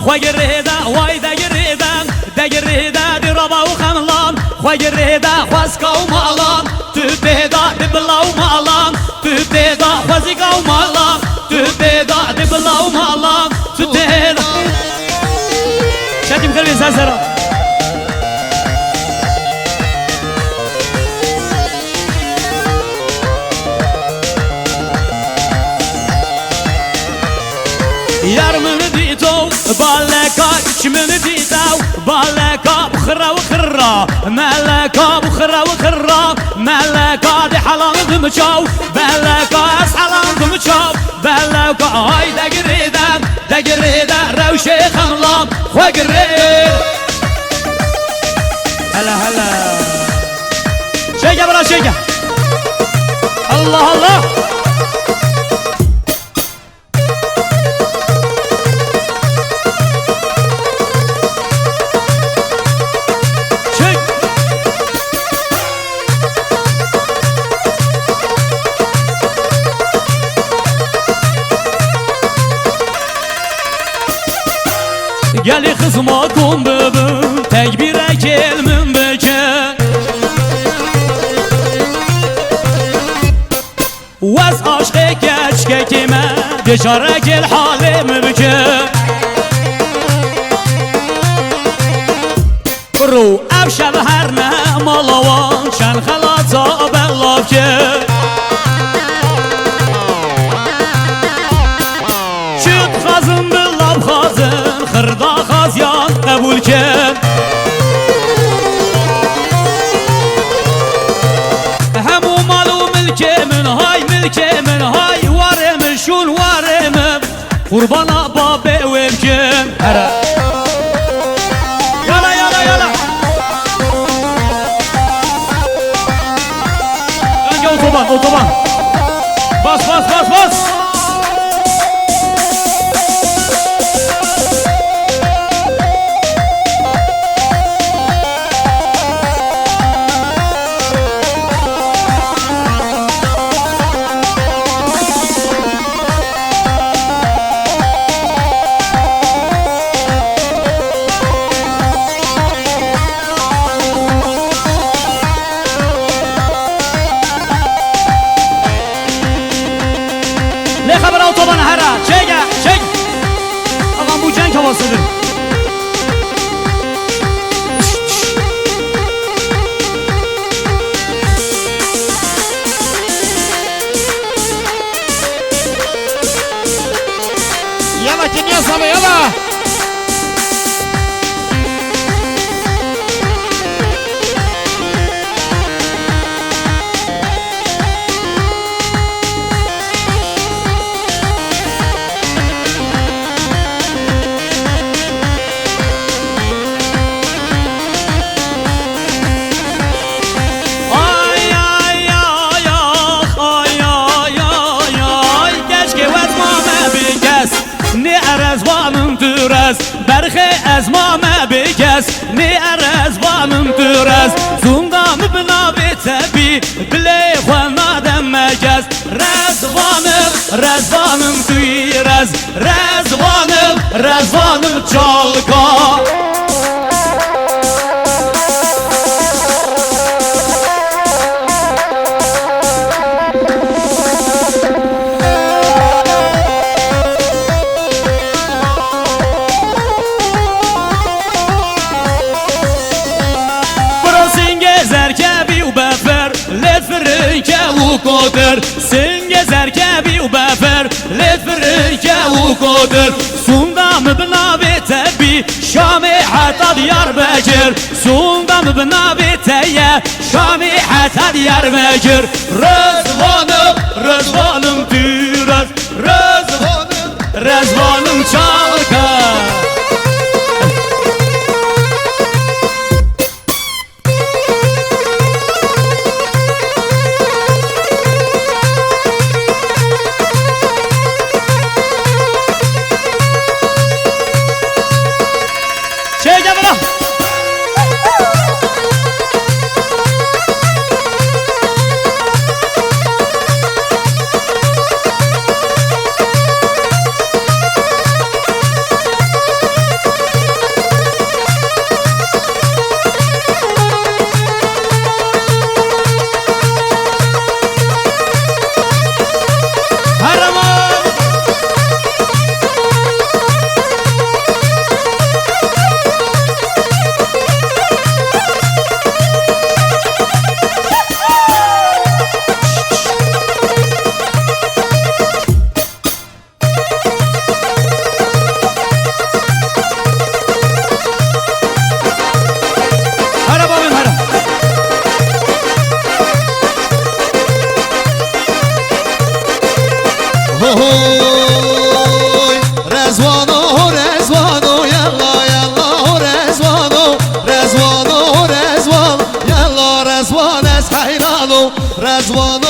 خوگریده وای دگریده دگریده دی ربا و خملان خوگریده خوزکا و مالان تو بیدا دی بلا و مالان تو بیدا خوزکا و مالان تو بیدا دی بلا و مالان تو بیدا شدیم کلوی سرسرا yarmını dito baleka içmini dito baleka bukhra ve khra malaka bukhra ve khra malaka di halanı dımçav baleka as halanı dımçav baleka ay degirida ravşe xanlam xogirid hala hala şega bra şega Allah Allah Geli kızma kum bebim tekbire gelmem beke Vaz aşkı geç kekime Beşare gel halim beke Bro evşev her ne malavan Şen halata bellav ke Şüt xazın bellav xazın Xırda xazyan qəbul kən Həmu malu milkemin hay Varımın şun varımım Qurbana babı evkim Yala yala yala Önce otoban Bas bas bas bas Ne haber otobana hara çek Ağam bu cenk havasıdır Yala kimya sabı yala برخی از ما بکس نی ارزوانم ترس زندم بنابی تبی بلی خوانادم مجز رزوانم توی رزوانم چالکا Sen gezerke bir befer Lefrike ukodur Sundam bnabite bi Şami hatta diyar becir Sundam bnabite ye Şami hatta diyar becir Rızvanım türaz Rızvanım çalka رزوان